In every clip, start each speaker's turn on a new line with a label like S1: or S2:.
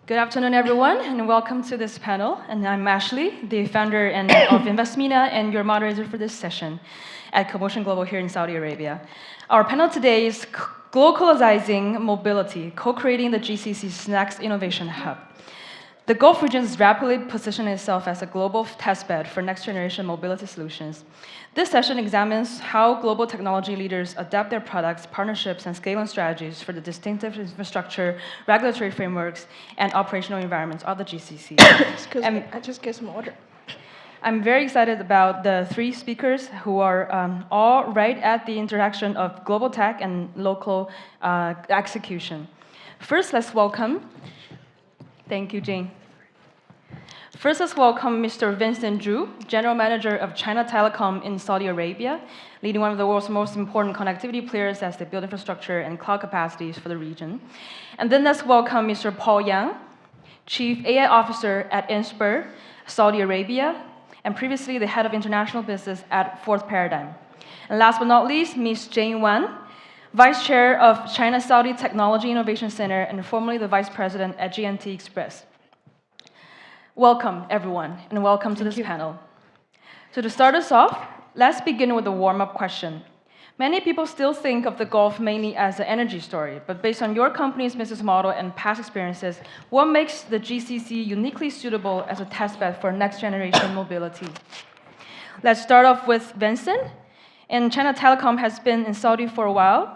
S1: Good afternoon, everyone, and welcome to this panel. And I'm Ashley, the founder of MENA and your moderator for this session at CoMotion Global here in Saudi Arabia. Our panel today is Glocalizing Mobility, co-creating the GCC's next innovation hub. The Gulf region is rapidly positioning itself as a global testbed for next-generation mobility solutions. This session examines how global technology leaders adapt their products, partnerships, and scaling strategies for the distinctive infrastructure, regulatory frameworks, and operational environments of the GCC.
S2: Excuse me, I just get some water.
S1: I'm very excited about the three speakers who are all right at the interaction of global tech and local execution. First, let's welcome. Thank you, Jane. First, let's welcome Mr. Vincent Zhu, General Manager of China Telecom in Saudi Arabia, leading one of the world's most important connectivity players as they build infrastructure and cloud capacities for the region. And then let's welcome Mr. Paul Yang, Chief AI Officer at Inspur, Saudi Arabia, and previously the Head of International Business at Fourth Paradigm. And last but not least, Ms. Jane Wan, Vice Chair of China-Saudi Technology Innovation Center and formerly the Vice President at GNT Express. Welcome, everyone, and welcome to this panel. So to start us off, let's begin with a warm-up question. Many people still think of the Gulf mainly as an energy story, but based on your company's business model and past experiences, what makes the GCC uniquely suitable as a testbed for next-generation mobility? Let's start off with Vincent. And China Telecom has been in Saudi for a while.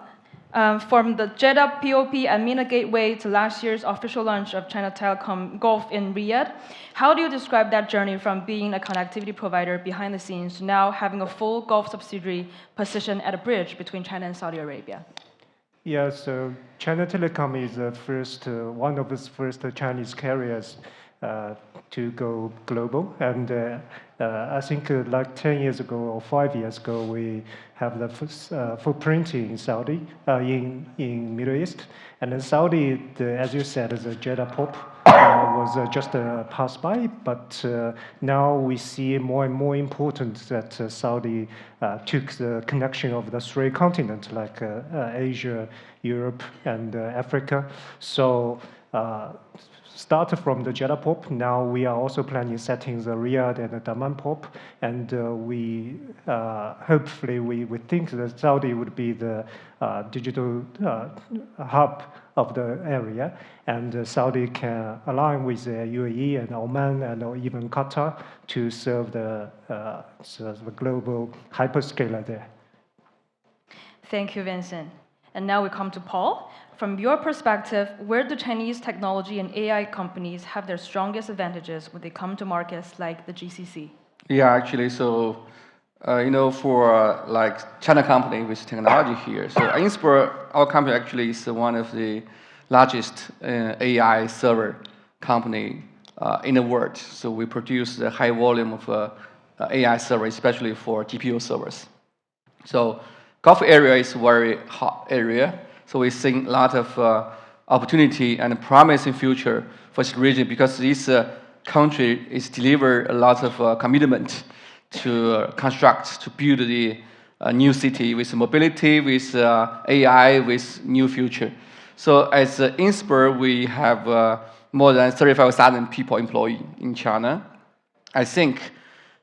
S1: From the Jeddah POP and MENA Gateway to last year's official launch of China Telecom Gulf in Riyadh, how do you describe that journey from being a connectivity provider behind the scenes to now having a full Gulf subsidiary positioned at a bridge between China and Saudi Arabia?
S3: Yeah, so China Telecom is one of the first Chinese carriers to go global. And I think like 10 years ago or 5 years ago, we have the footprint in Saudi, in Middle East. And then Saudi, as you said, the Jeddah POP was just a pass by. But now we see more and more important that Saudi took the connection of the three continents, like Asia, Europe, and Africa. So started from the Jeddah POP. Now we are also planning setting the Riyadh and the Daman POP, and we hopefully we think that Saudi would be the digital hub of the area, and Saudi can align with UAE and Oman and even Qatar to serve the global hyperscaler there.
S1: Thank you, Vincent. And now we come to Paul. From your perspective, where do Chinese technology and AI companies have their strongest advantages when they come to markets like the GCC?
S4: Yeah, actually, so, for like China company with technology here, so Inspur, our company actually is one of the largest AI server company in the world. So we produce a high volume of AI server, especially for GPU servers. So Gulf area is a very hot area. So we're seeing a lot of opportunity and promising future for this region because this country is deliver a lot of commitment to construct, to build the new city with mobility, with AI, with new future. So as Inspur, we have more than 35,000 people employed in China. I think,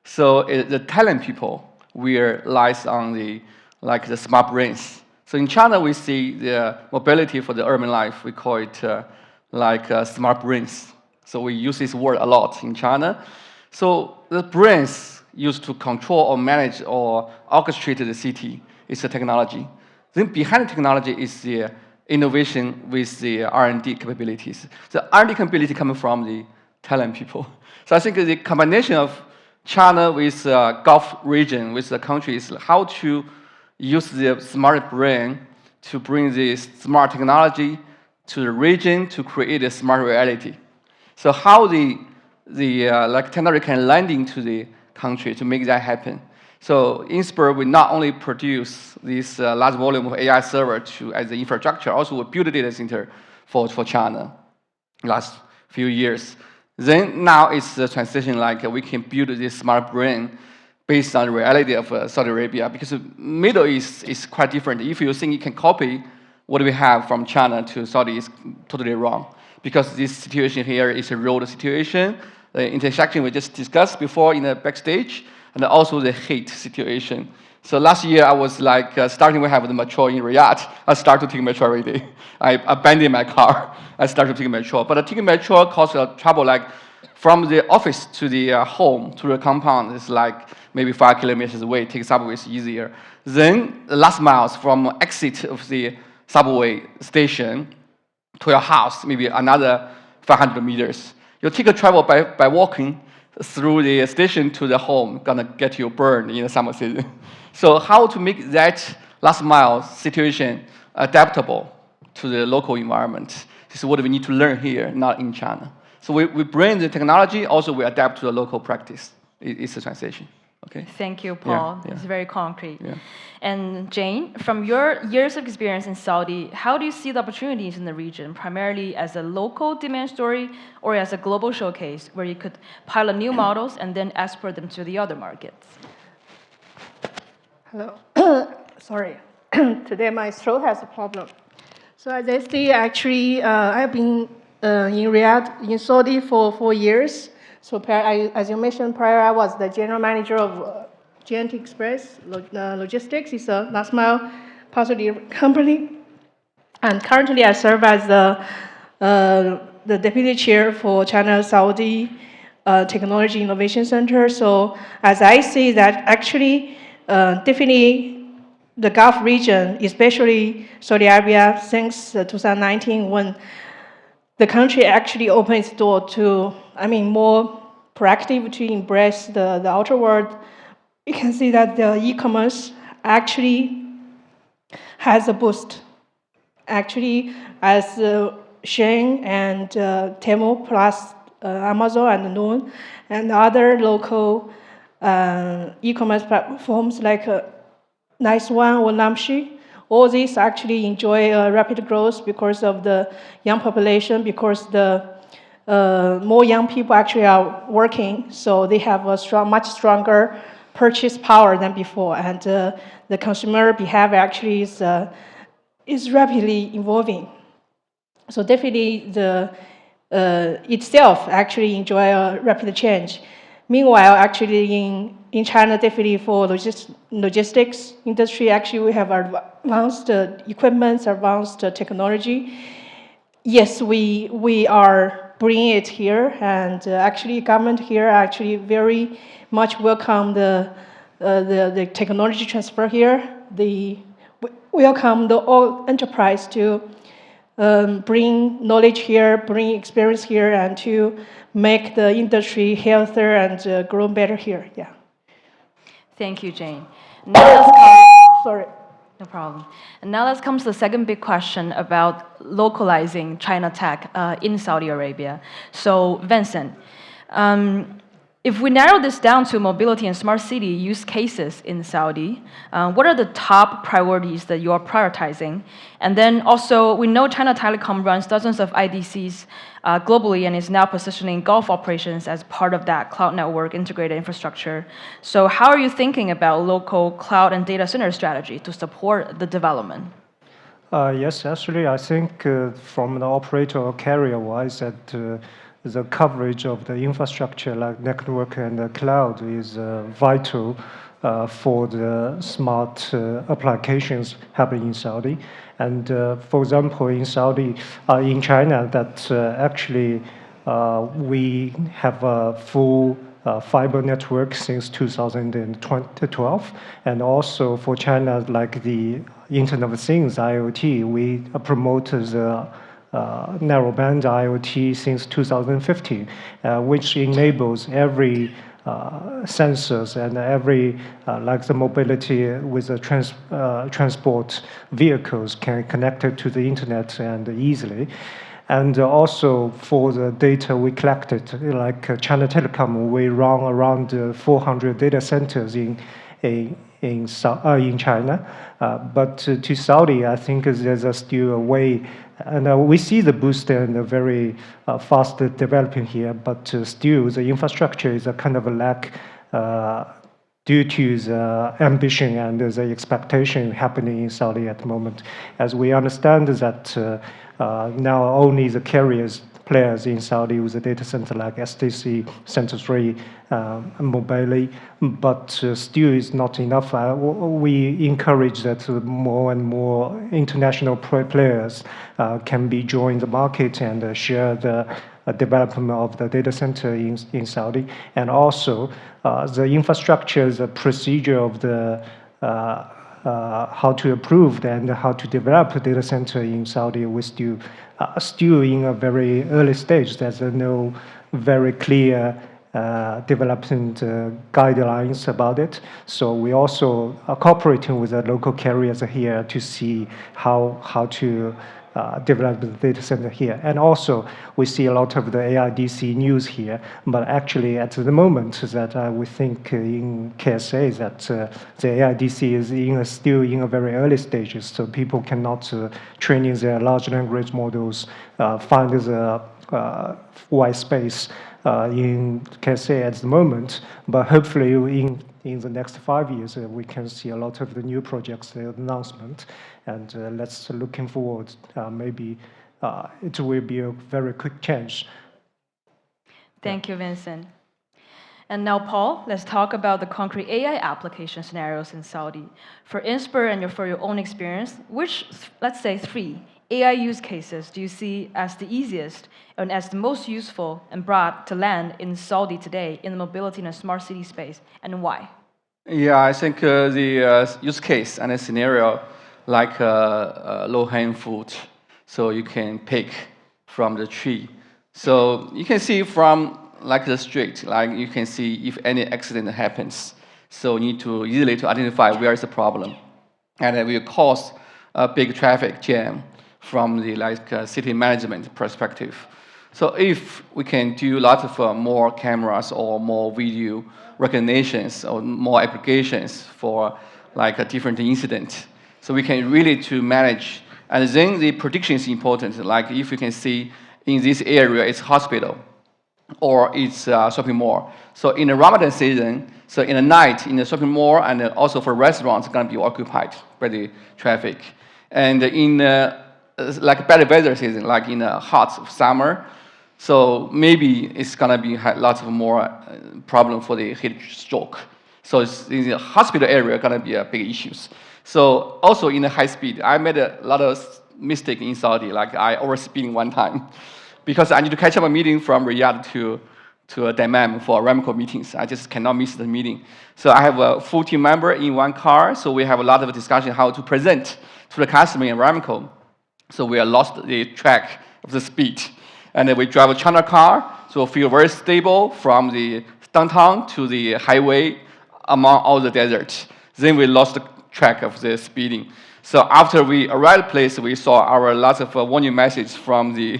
S4: so the talent people, we lies on the smart brains. So in China, we see the mobility for the urban life. We call it smart brains. So we use this word a lot in China. So the brains used to control or manage or orchestrate the city is the technology. Then behind the technology is the innovation with the R&D capabilities. The R&D capability coming from the talent people. So I think the combination of China with Gulf region, with the country, is how to use the smart brain to bring the smart technology to the region to create a smart reality. So how the technology can land into the country to make that happen. So Inspur will not only produce this large volume of AI server as the infrastructure, also will build a data center for China last few years. Then now it's the transition we can build this smart brain based on the reality of Saudi Arabia, because the Middle East is quite different. If you think you can copy what we have from China to Saudi, it's totally wrong. because this situation here is a road situation, the intersection we just discussed before in the backstage, and also the heat situation. So last year I was like, starting to have the metro in Riyadh, I started to take metro every day. I abandoned my car, I started taking metro. But taking metro costs trouble, like from the office to the home, to the compound, it's like maybe 5 kilometers away, take subway is easier. Then the last miles from exit of the subway station to your house, maybe another 500 meters. You take a travel by walking through the station to the home, gonna get you burned in the summer season. So how to make that last mile situation adaptable to the local environment? This is what we need to learn here, not in China. So we bring the technology, also we adapt to the local practice. It's a transition. Okay.
S1: Thank you, Paul.
S4: Yeah.
S1: It's very concrete.
S4: Yeah.
S1: And Jane, from your years of experience in Saudi, how do you see the opportunities in the region, primarily as a local demand story or as a global showcase where you could pilot new models and then export them to the other markets?
S2: Hello. Sorry. Today my throat has a problem. So as I see, actually, I've been in Riyadh, in Saudi for 4 years. So as you mentioned prior, I was the general manager of GNT Express Logistics. It's a last mile parcel delivery company. And currently I serve as the deputy chair for China Saudi Technology Innovation Center. So as I see that actually, definitely the Gulf region, especially Saudi Arabia, since 2019 when the country actually opened its door to, more proactive to embrace the outer world, you can see that the e-commerce actually has a boost. Actually, as Shein and Temu plus Amazon and Noon and other local e-commerce platforms like Nice One or Namshi, all these actually enjoy rapid growth because of the young population, because the more young people actually are working, so they have a much stronger purchase power than before, and the consumer behavior actually is rapidly evolving. So definitely the itself actually enjoy a rapid change. Meanwhile, actually in China, definitely for logistics industry, actually we have advanced equipment, advanced technology. Yes, we are bringing it here, and actually government here actually very much welcome the technology transfer here. We welcome the all enterprise to bring knowledge here, bring experience here, and to make the industry healthier and grow better here. Yeah.
S1: Thank you, Jane. Now let's come.
S2: Sorry.
S1: No problem. And now let's come to the second big question about localizing China tech in Saudi Arabia. So, Vincent, if we narrow this down to mobility and smart city use cases in Saudi, what are the top priorities that you are prioritizing? And then also, we know China Telecom runs dozens of IDCs globally and is now positioning Gulf operations as part of that cloud network integrated infrastructure. So how are you thinking about local cloud and data center strategy to support the development?
S3: Yes, actually, I think from the operator or carrier-wise, that the coverage of the infrastructure like network and the cloud is vital for the smart applications happening in Saudi. And for example, in China, that actually we have a full fiber network since 2012, and also for China, like the Internet of Things (IoT), we promote the narrowband IoT since 2015, which enables every sensors and every like the mobility with the transport vehicles can connect it to the internet and easily. And also for the data we collected, like China Telecom, we run around 400 data centers in China. But to Saudi, I think there's still a way. And we see the boost and the very fast developing here, but still the infrastructure is a kind of a lack due to the ambition and the expectation happening in Saudi at the moment. As we understand that now only the carriers players in Saudi with a data center like STC, Center 3, Mobile, but still is not enough. We encourage that more and more international players can be join the market and share the development of the data center in Saudi, and also the infrastructure, the procedure of the how to approve and how to develop a data center in Saudi. We still in a very early stage. There's no very clear development guidelines about it. So we also are cooperating with the local carriers here to see how to develop the data center here. And also, we see a lot of the AIDC news here, but actually at the moment that we think in KSA that the AIDC is still in a very early stages, so people cannot training their large language models, find the white space in KSA at the moment, but hopefully in the next 5 years, we can see a lot of the new projects, the announcement, and let's looking forward. Maybe it will be a very quick change.
S1: Thank you, Vincent. And now, Paul, let's talk about the concrete AI application scenarios in Saudi. For Inspur and for your own experience, which, let's say, 3 AI use cases do you see as the easiest and as the most useful and broad to land in Saudi today in the mobility and smart city space, and why?
S4: Yeah, I think the use case and a scenario like low-hanging fruit, so you can pick from the tree. So you can see from like the street, like you can see if any accident happens. So you need to easily to identify where is the problem, and it will cause a big traffic jam from the city management perspective. So if we can do a lot of more cameras or more video recognitions or more applications for like a different incident, so we can really to manage. And then the prediction is important. Like if you can see in this area it's hospital or it's shopping mall. So in the Ramadan season, so in the night in the shopping mall and also for restaurants, it's going to be occupied by the traffic. And in like bad weather season, like in a hot summer, so maybe it's gonna be lots of more problem for the heat stroke. So it's in the hospital area gonna be a big issues. So also in the high speed, I made a lot of mistake in Saudi. Like I overspeeding one time because I need to catch up a meeting from Riyadh to Dammam for Aramco meetings. I just cannot miss the meeting. So I have a full team member in one car. So we have a lot of discussion how to present to the customer in Aramco. So we are lost the track of the speed. And then we drive a China car, so feel very stable from the downtown to the highway among all the deserts. Then we lost the track of the speeding. So after we arrived place, we saw our lots of warning messages from the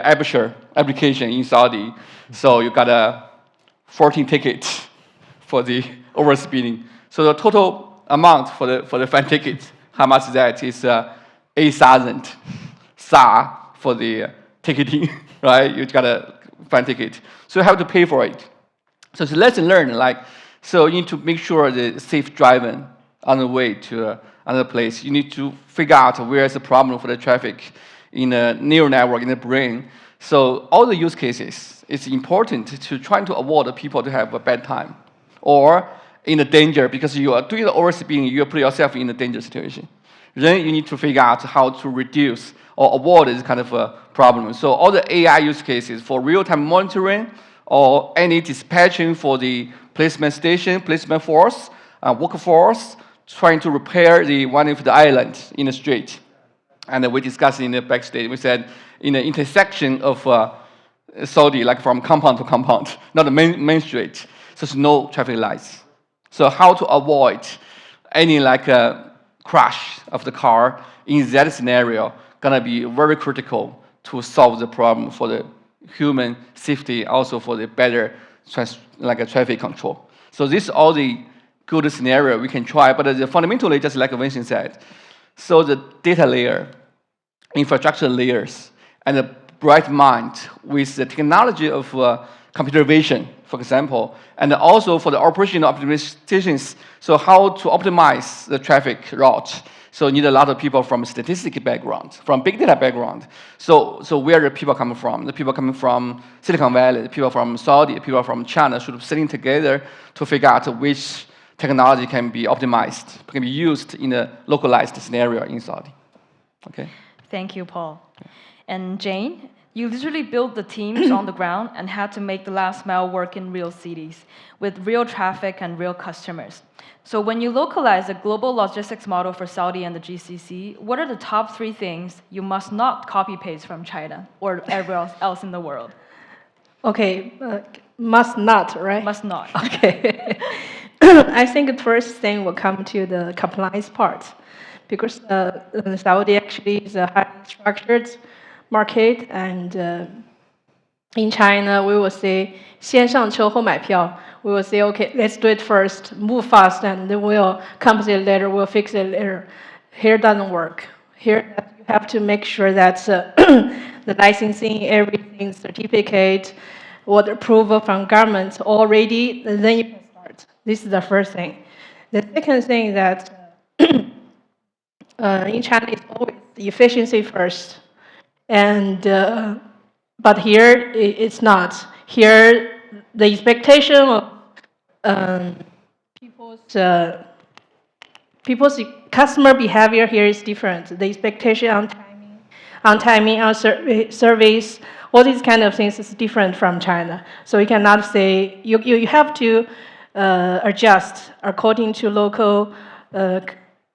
S4: Aperture application in Saudi. So you got a 14 tickets for the overspeeding. So the total amount for the fine ticket, how much that is 8,000 SAR for the ticketing, right? You got a fine ticket. So you have to pay for it. So it's a lesson learned, like, so you need to make sure the safe driving on the way to another place. You need to figure out where is the problem for the traffic in a neural network in the brain. So all the use cases, it's important to try to avoid people to have a bad time or in a danger because you are doing the overspeeding, you put yourself in a dangerous situation. Then you need to figure out how to reduce or avoid this kind of a problem. So all the AI use cases for real-time monitoring or any dispatching for the placement station, placement force, workforce, trying to repair the one of the islands in the street. And we discussed in the backstage, we said in the intersection of Saudi, like from compound to compound, not the main street, so there's no traffic lights. So how to avoid any like crash of the car in that scenario gonna be very critical to solve the problem for the human safety, also for the better traffic control. So this is all the good scenario we can try, but fundamentally, just like Vincent said, so the data layer, infrastructure layers, and the bright mind with the technology of computer vision, for example, and also for the operational optimizations. So how to optimize the traffic route. So you need a lot of people from statistics background, from big data background. So where the people coming from? The people coming from Silicon Valley, the people from Saudi, the people from China should be sitting together to figure out which technology can be optimized, can be used in a localized scenario in Saudi. Okay.
S1: Thank you, Paul. And Jane, you literally built the teams on the ground and had to make the last mile work in real cities with real traffic and real customers. So when you localize a global logistics model for Saudi and the GCC, what are the top 3 things you must not copy-paste from China or everywhere else in the world?
S2: Okay, must not, right?
S1: Must not.
S2: Okay. I think the first thing will come to the compliance part, because Saudi actually is a highly structured market, and in China we will say 先上车后买票. We will say, okay, let's do it first, move fast, and then we'll compensate later, we'll fix it later. Here doesn't work. Here you have to make sure that the licensing, everything, certificate, what approval from government all ready, and then you can start. This is the first thing. The second thing that in China is always efficiency first, and but here it's not. Here the expectation of people's customer behavior here is different. The expectation on timing, on service, all these kind of things is different from China. So you cannot say you have to adjust according to local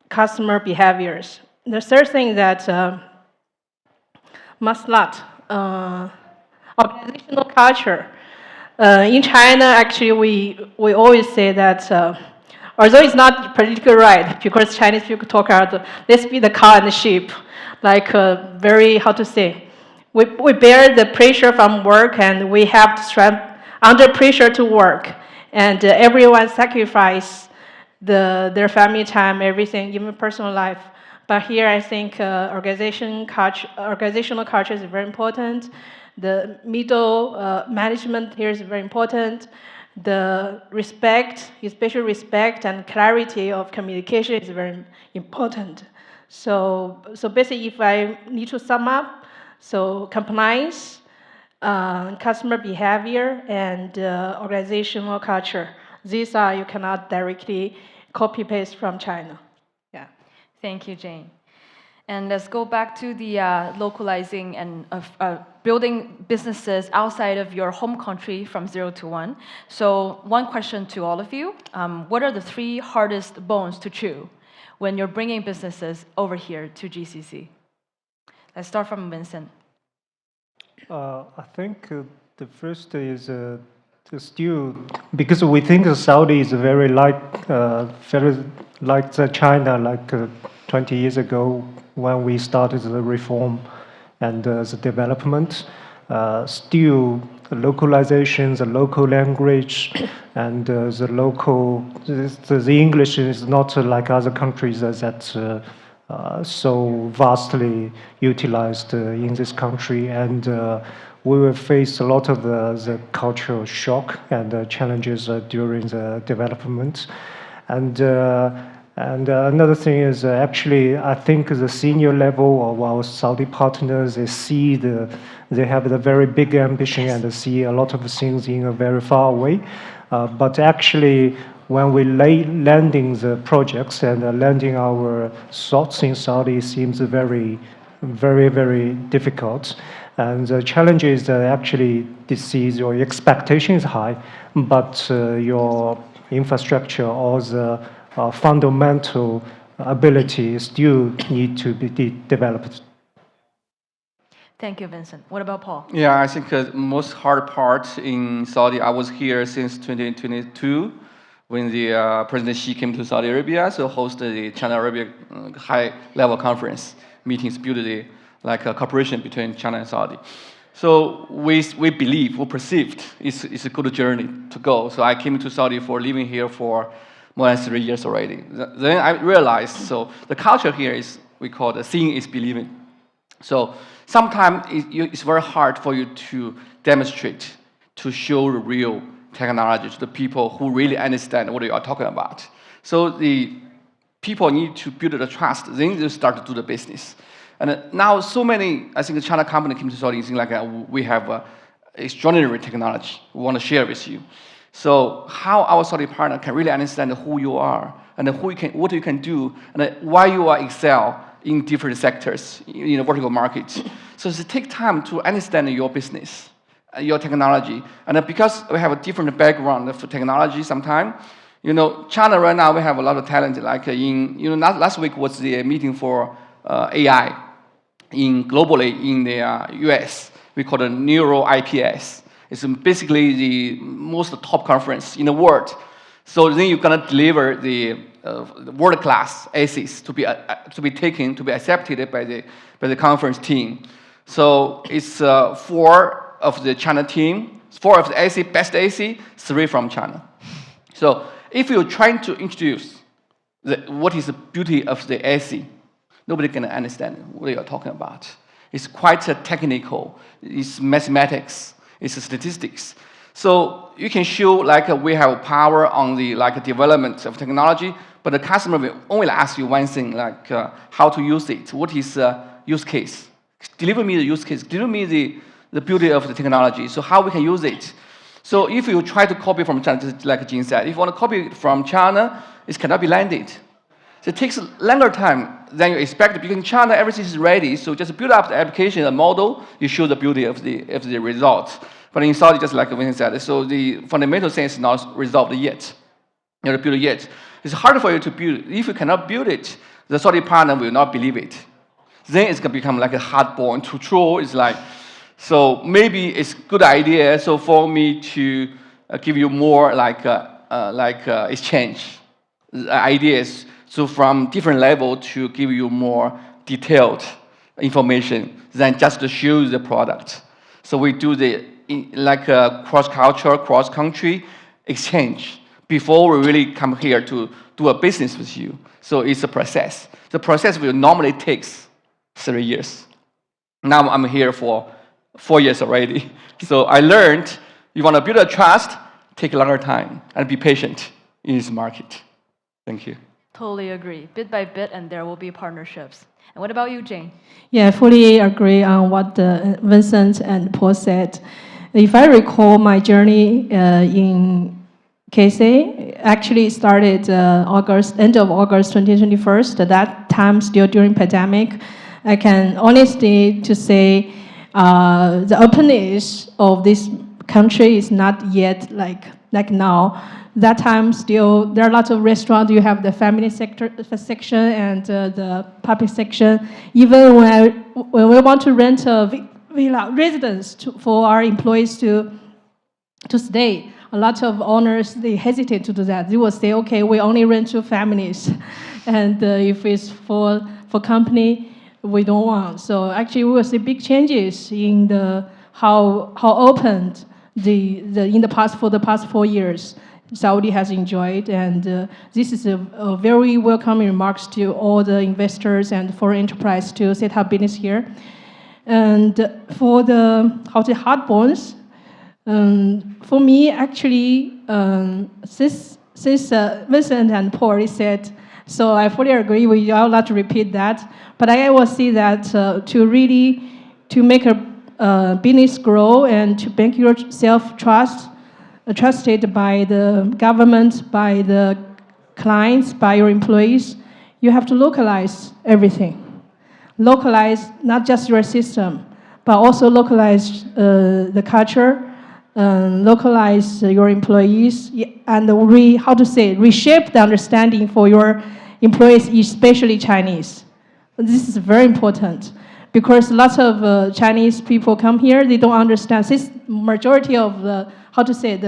S2: customer behaviors. The third thing that must not organizational culture. In China, actually, we always say that, although it's not politically right, because Chinese people talk about, let's be the cow and the sheep, like very, how to say, we bear the pressure from work, and we have to strive under pressure to work, and everyone sacrifice their family time, everything, even personal life. But here, I think organizational culture is very important. The middle management here is very important. The respect, especially respect and clarity of communication is very important. So basically, if I need to sum up, so compliance, customer behavior, and organizational culture. These are, you cannot directly copy-paste from China. Yeah.
S1: Thank you, Jane. And let's go back to the localizing and building businesses outside of your home country from 0 to 1. So one question to all of you. What are the 3 hardest bones to chew when you're bringing businesses over here to GCC? Let's start from Vincent.
S3: I think the first is still, because we think Saudi is very like China, like 20 years ago when we started the reform and the development. Still, the localization, the local language, and the English is not like other countries that so vastly utilized in this country, and we will face a lot of the cultural shock and challenges during the development. And another thing is actually, I think the senior level of our Saudi partners, they have the very big ambition and see a lot of things in a very far away. But actually, when we landing the projects and landing our thoughts in Saudi, seems very, very, very difficult. And the challenge is that actually your expectation is high, but your infrastructure or the fundamental ability still need to be developed.
S1: Thank you, Vincent. What about Paul?
S4: Yeah, I think the most hard part in Saudi, I was here since 2022 when the President Xi came to Saudi Arabia, so hosted the China-Arabia high-level conference meetings, built like a cooperation between China and Saudi. So we believe, we perceived it's a good journey to go. So I came to Saudi for living here for more than 3 years already. Then I realized, so the culture here is, we call it seeing is believing. So sometimes it's very hard for you to demonstrate to show the real technology to the people who really understand what you are talking about. So the people need to build the trust, then they start to do the business. And now so many, I think, China company came to Saudi saying like, we have extraordinary technology we want to share with you. So how our Saudi partner can really understand who you are and what you can do and why you are excel in different sectors in the vertical market. So it takes time to understand your business, your technology. And because we have a different background for technology sometimes, China right now, we have a lot of talent. Like last week was the meeting for AI globally in the US. We call it Neuro IPS. It's basically the most top conference in the world. So then you're gonna deliver the world-class ASICs to be taken, to be accepted by the conference team. So it's 4 of the China team, 4 of the ASIC, best ASIC, 3 from China. So if you're trying to introduce what is the beauty of the ASIC, nobody can understand what you're talking about. It's quite technical. It's mathematics. It's statistics. So you can show like we have power on the development of technology, but the customer will only ask you one thing, like how to use it. What is use case? Deliver me the use case. Deliver me the beauty of the technology. So how we can use it. So if you try to copy from China, just like Jin said, if you want to copy from China, it cannot be landed. So it takes longer time than you expect because in China everything is ready. So just build up the application, the model, you show the beauty of the results. But in Saudi, just like Vincent said, so the fundamental thing is not resolved yet. You have to build it yet. It's hard for you to build. If you cannot build it, the Saudi partner will not believe it. Then it's going to become like a hard-born to true. It's like, so maybe it's a good idea. So for me to give you more exchange ideas. So from different level to give you more detailed information than just to show the product. So we do the cross-cultural, cross-country exchange before we really come here to do a business with you. So it's a process. The process will normally takes 3 years. Now I'm here for 4 years already. So I learned you want to build a trust, take a longer time, and be patient in this market. Thank you.
S1: Totally agree. Bit by bit, and there will be partnerships. And what about you, Jane?
S2: Yeah, I fully agree on what Vincent and Paul said. If I recall my journey in KSA, actually started end of August 2021. At that time, still during pandemic, I can honestly to say the openness of this country is not yet like now. That time still there are lots of restaurants. You have the family section and the public section. Even when we want to rent a villa residence for our employees to stay, a lot of owners they hesitate to do that. They will say, okay, we only rent to families, and if it's for company, we don't want. So actually, we will see big changes in the how open in the past 4 years. Saudi has enjoyed, and this is a very welcoming remarks to all the investors and foreign enterprise to set up business here. And for the hard bonds, for me actually, since Vincent and Paul already said, so I fully agree with you. I will not to repeat that, but I will see that to make a business grow and to make yourself trusted by the government, by the clients, by your employees, you have to localize everything. Localize not just your system, but also localize the culture, localize your employees, and reshape the understanding for your employees, especially Chinese. This is very important because lots of Chinese people come here, they don't understand. Since majority of the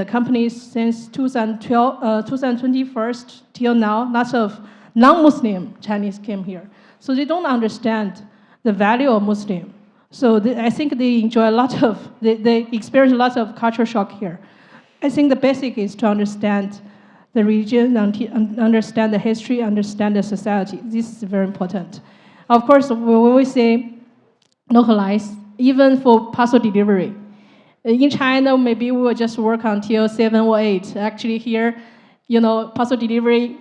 S2: companies since 2021 till now, lots of non-Muslim Chinese came here. So they don't understand the value of Muslim. So I think they enjoy they experience a lot of culture shock here. I think the basic is to understand the region, understand the history, understand the society. This is very important. Of course, when we say localize, even for parcel delivery, In China, maybe we will just work until 7 or 8. Actually here, parcel delivery,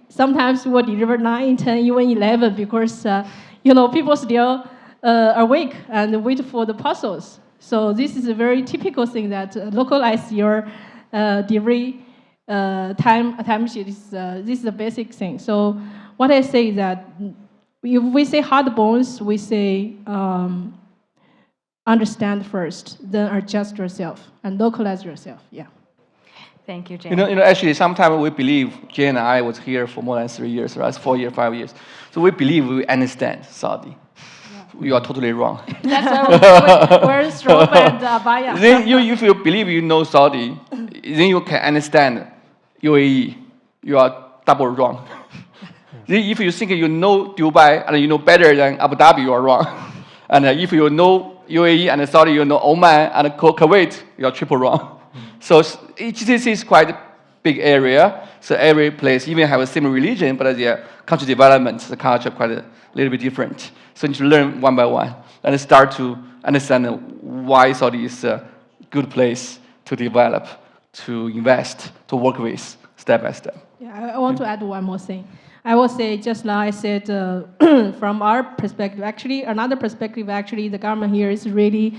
S2: sometimes we'll deliver 9, 10, even 11 because, people still awake and wait for the parcels. So this is a very typical thing that localize your delivery time sheet. This is the basic thing. So what I say is that if we say hard bones, we say understand first, then adjust yourself and localize yourself. Yeah.
S1: Thank you, Jane.
S4: Actually, sometimes we believe, Jane and I was here for more than 3 years, right? 4 years, 5 years. So we believe we understand Saudi. Yeah. You are totally wrong.
S2: That's why we're strong and biased.
S4: Then if you believe you know Saudi, then you can understand UAE. You are double wrong. Then if you think you know Dubai and you know better than Abu Dhabi, you are wrong. And if you know UAE and Saudi, you know Oman and Kuwait, you are triple wrong. So GCC is quite a big area. So every place even have a similar religion, but their country development, the culture quite a little bit different. So you need to learn one by one and start to understand why Saudi is a good place to develop, to invest, to work with, step by step.
S2: Yeah, I want to add one more thing. I will say, just now I said, from our perspective, actually, another perspective, actually, the government here is really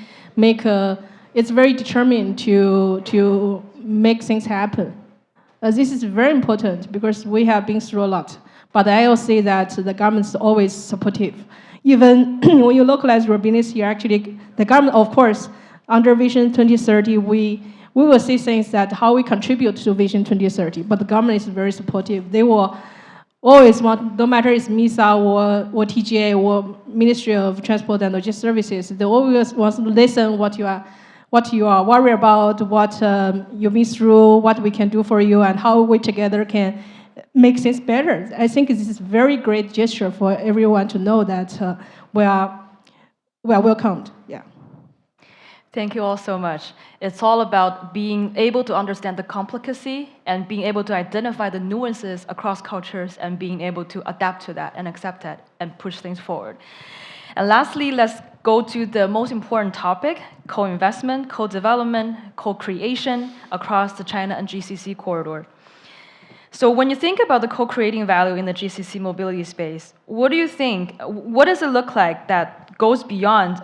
S2: it's very determined to make things happen. This is very important because we have been through a lot. But I will say that the government is always supportive. Even when you localize your business here, actually, the government, of course, under Vision 2030, we will see things that how we contribute to Vision 2030. But the government is very supportive. They will always want, no matter it's MISA or TGA or Ministry of Transport and Logistics Services, they always want to listen what you are worried about, what you've been through, what we can do for you, and how we together can make things better. I think this is a very great gesture for everyone to know that we are welcomed. Yeah.
S1: Thank you all so much. It's all about being able to understand the complicacy and being able to identify the nuances across cultures and being able to adapt to that and accept that and push things forward. And lastly, let's go to the most important topic, co-investment, co-development, co-creation across the China and GCC corridor. So when you think about the co-creating value in the GCC mobility space, what do you think, what does it look like that goes beyond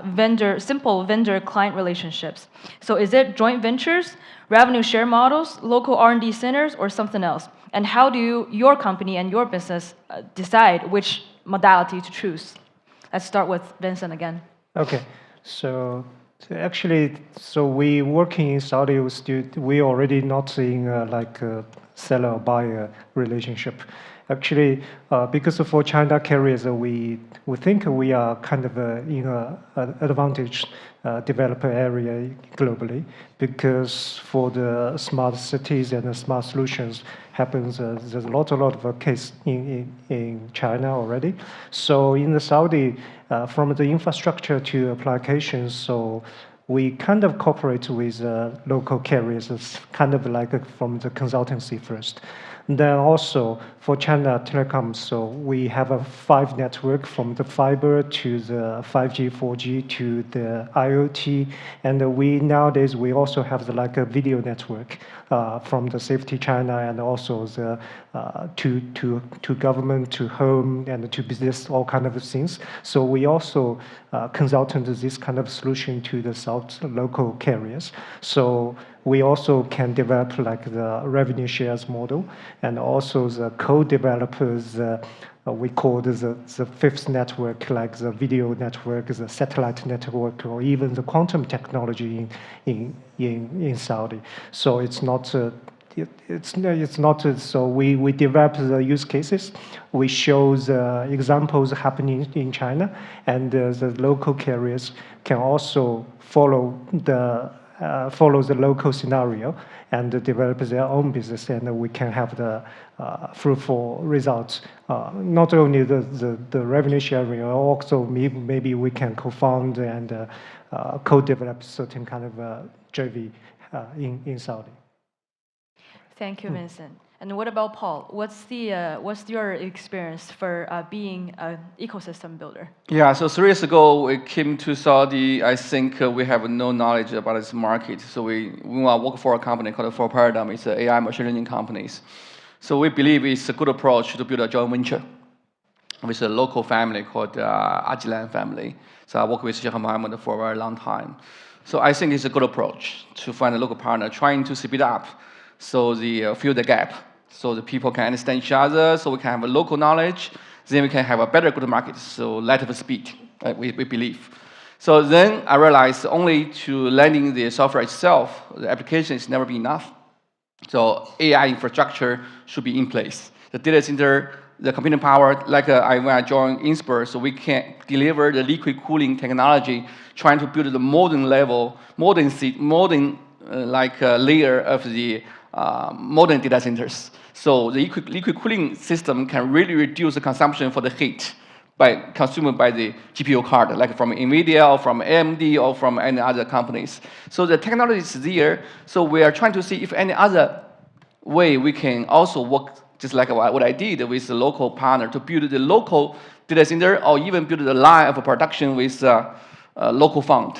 S1: simple vendor-client relationships? So is it joint ventures, revenue share models, local R&D centers, or something else? And how do your company and your business decide which modality to choose? Let's start with Vincent again.
S3: Okay, so actually, we working in Saudi, we already not seeing like a seller or buyer relationship. Actually, because for China carriers, we think we are kind of in an advantage developer area globally, because for the smart cities and the smart solutions happens, there's a lot of case in China already. So in the Saudi, from the infrastructure to applications, so we kind of cooperate with local carriers. It's kind of like from the consultancy first. Then also for China Telecom, so we have a 5 network from the fiber to the 5G, 4G to the IoT, and nowadays we also have like a video network from the Safety China and also the to government, to home, and to business, all kind of things. So we also consultant this kind of solution to the South local carriers. So we also can develop like the revenue shares model, and also the co-developers, we call the fifth network, like the video network, the satellite network, or even the quantum technology in Saudi. So it's not. So we develop the use cases, we show the examples happening in China, and the local carriers can also follow the local scenario and develop their own business, and we can have the fruitful results. Not only the revenue sharing, also maybe we can co-found and co-develop certain kind of JV in Saudi.
S1: Thank you, Vincent. And what about Paul? What's your experience for being an ecosystem builder?
S4: Yeah, so 3 years ago, we came to Saudi. I think we have no knowledge about this market. So we want to work for a company called For Paradigm. It's an AI machine learning companies. So we believe it's a good approach to build a joint venture with a local family called Ajilan family. So I work with Sheikh Mohammed for a very long time. So I think it's a good approach to find a local partner, trying to speed up so fill the gap, so the people can understand each other, so we can have a local knowledge, then we can have a better go-to-market, so light of speed, we believe. So then I realized only to landing the software itself, the application is never be enough. So AI infrastructure should be in place. The data center, the computing power, like when I joined Inspur, so we can deliver the liquid cooling technology, trying to build the modern level, layer of the modern data centers. So the liquid cooling system can really reduce the consumption for the heat consumed by the GPU card, like from NVIDIA or from AMD or from any other companies. So the technology is there. So we are trying to see if any other way we can also work just like what I did with the local partner to build the local data center or even build the line of production with a local fund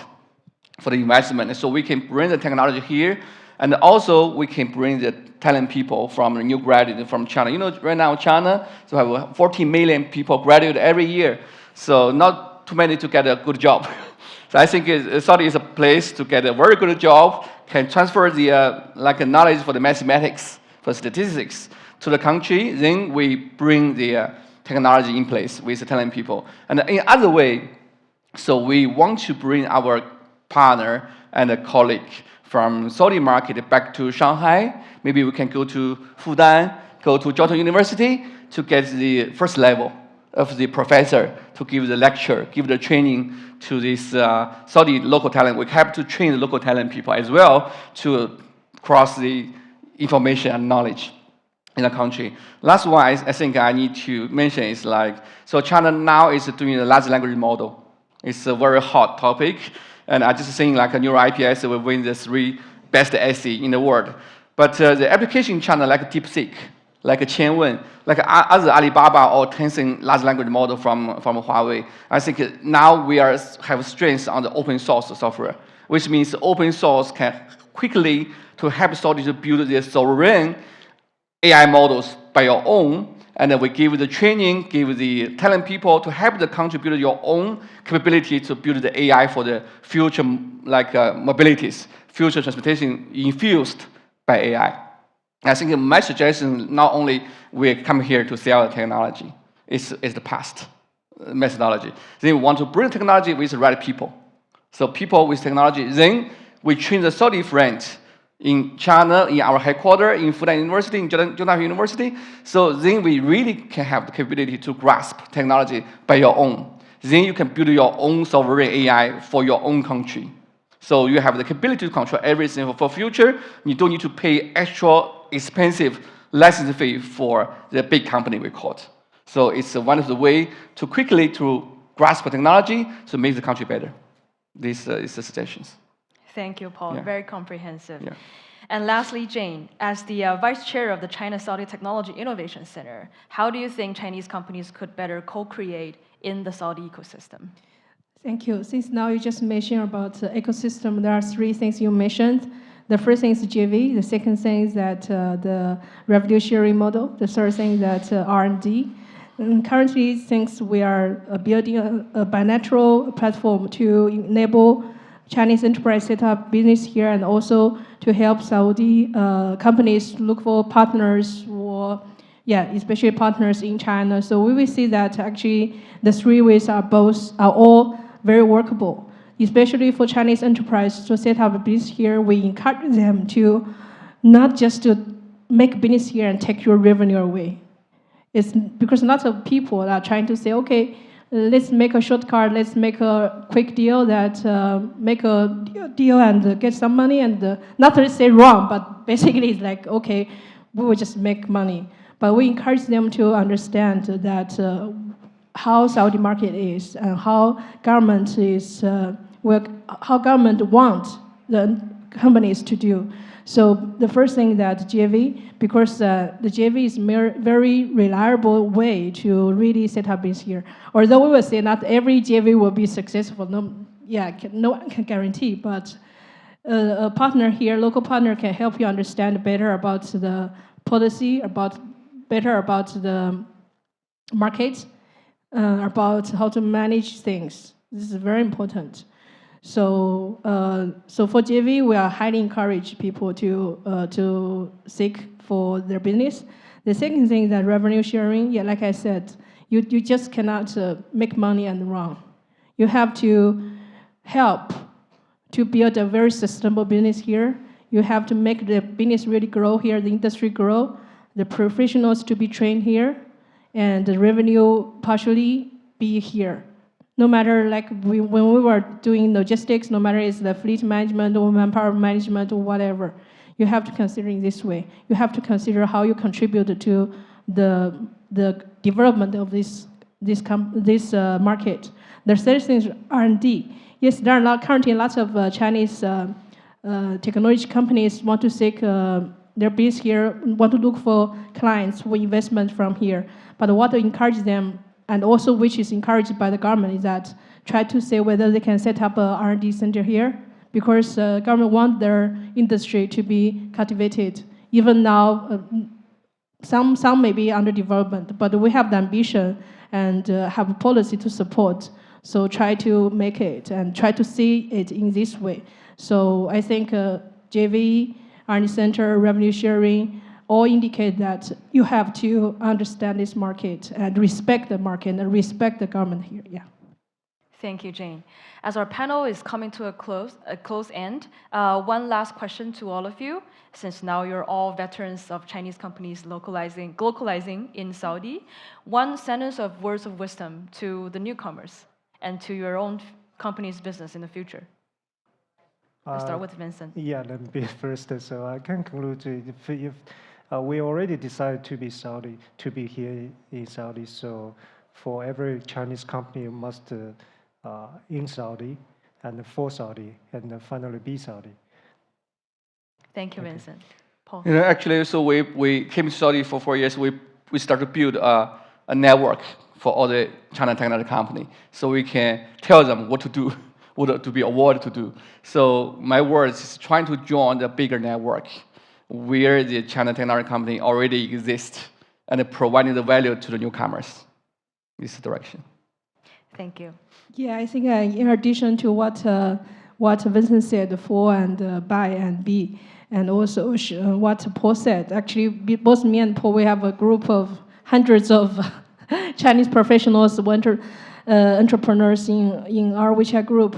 S4: for the investment. So we can bring the technology here, and also we can bring the talent people from the new graduate from China. You know, right now China, so have 14 million people graduate every year. So not too many to get a good job. So I think Saudi is a place to get a very good job, can transfer the knowledge for the mathematics, for statistics to the country. Then we bring the technology in place with the talent people. And in other way, so we want to bring our partner and a colleague from Saudi market back to Shanghai. Maybe we can go to Fudan, go to Jiaotong University to get the first level of the professor to give the lecture, give the training to this Saudi local talent. We have to train the local talent people as well to cross the information and knowledge in the country. Last one, I think I need to mention is so China now is doing a large language model. It's a very hot topic. And I just think a neural IPS will win the 3 best essay in the world. But the application in China, like DeepSeek, like Qianwen, like other Alibaba or Tencent large language model from Huawei, I think now we have strengths on the open source software, which means open source can quickly to help Saudi to build their sovereign AI models by your own, and then we give the training, give the talent people to help the country build your own capability to build the AI for the future, mobilities, future transportation infused by AI. I think my suggestion, not only we come here to sell the technology, it's the past methodology. Then we want to bring technology with the right people. So people with technology, then we train the Saudi friends in China, in our headquarters, in Fudan University, in Jiaotong University. So then we really can have the capability to grasp technology by your own. Then you can build your own sovereign AI for your own country. So you have the capability to control everything for future. You don't need to pay extra expensive license fee for the big company we call it. So it's one of the ways to quickly to grasp technology to make the country better. This is the suggestions.
S1: Thank you, Paul.
S4: Yeah.
S1: Very comprehensive.
S4: Yeah.
S1: And lastly, Jane, as the vice chair of the China-Saudi Technology Innovation Center, how do you think Chinese companies could better co-create in the Saudi ecosystem?
S2: Thank you. Since now you just mentioned about the ecosystem, there are 3 things you mentioned. The first thing is JV. The second thing is that the revenue sharing model. The third thing is that R&D. And currently, since we are building a bilateral platform to enable Chinese enterprise set up business here and also to help Saudi companies look for partners or, especially partners in China. So we will see that actually the 3 ways are all very workable, especially for Chinese enterprise to set up a business here. We encourage them to not just to make business here and take your revenue away. It's because lots of people are trying to say, okay, let's make a shortcut, let's make a quick deal make a deal and get some money, and not to say wrong, but basically it's like, okay, we will just make money. But we encourage them to understand that how Saudi market is and how government is, how government wants the companies to do. So the first thing that JV, because the JV is very reliable way to really set up business here. Although we will say not every JV will be successful, no one can guarantee, but a partner here, local partner, can help you understand better about the policy, better about the market, about how to manage things. This is very important. So, so for JV, we are highly encourage people to seek for their business. The second thing is that revenue sharing. Yeah, like I said, you just cannot make money and run. You have to help to build a very sustainable business here. You have to make the business really grow here, the industry grow, the professionals to be trained here, and the revenue partially be here. No matter like when we were doing logistics, no matter it's the fleet management or manpower management or whatever, you have to consider in this way. You have to consider how you contribute to the development of this market. The third thing is R&D. Yes, there are currently lots of Chinese technology companies want to seek their business here, want to look for clients for investment from here. But what to encourage them, and also which is encouraged by the government, is that try to say whether they can set up a R&D center here, because government want their industry to be cultivated. Even now, some may be under development, but we have the ambition and have a policy to support. So try to make it and try to see it in this way. So I think JV, R&D center, revenue sharing, all indicate that you have to understand this market and respect the market and respect the government here. Yeah.
S1: Thank you, Jane. As our panel is coming to a close end, one last question to all of you, since now you're all veterans of Chinese companies glocalizing in Saudi. One sentence of words of wisdom to the newcomers and to your own company's business in the future. Let's start with Vincent.
S3: Yeah, let me be first. So I can conclude if we already decided to be here in Saudi. So for every Chinese company, you must in Saudi and for Saudi and finally be Saudi.
S1: Thank you, Vincent. Paul.
S4: You know, actually, so we came to Saudi for 4 years. We started to build a network for all the China technology company, so we can tell them what to do, what to be awarded to do. So my words is trying to join the bigger network where the China technology company already exists and providing the value to the newcomers. This direction.
S1: Thank you.
S2: Yeah, I think in addition to what Vincent said, for and buy and be, and also what Paul said, actually both me and Paul, we have a group of hundreds of Chinese professionals, entrepreneurs in our WeChat group.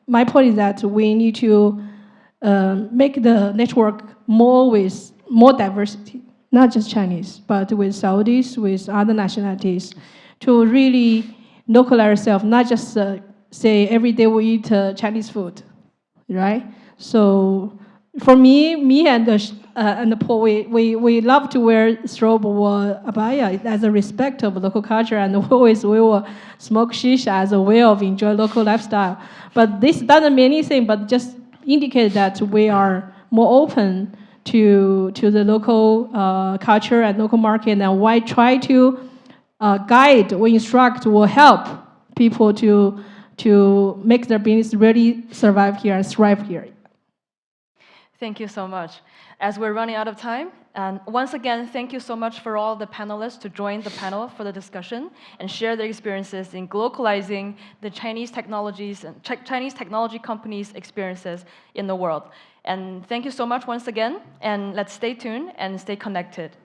S2: My point is that we need to make the network with more diversity, not just Chinese, but with Saudis, with other nationalities, to really localize ourselves, not just say every day we eat Chinese food, right? So for me and Paul, we love to wear strobe or abaya as a respect of local culture, and we will smoke shisha as a way of enjoy local lifestyle. But this doesn't mean anything, but just indicate that we are more open to the local culture and local market, and why try to guide or instruct or help people to make their business really survive here and thrive here.
S1: Thank you so much. As we're running out of time, and once again, thank you so much for all the panelists to join the panel for the discussion and share their experiences in glocalizing the Chinese technologies and Chinese technology companies' experiences in the world. And thank you so much once again, and let's stay tuned and stay connected.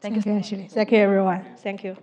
S1: Thank you.
S2: Ashley. Thank you, everyone. Thank you.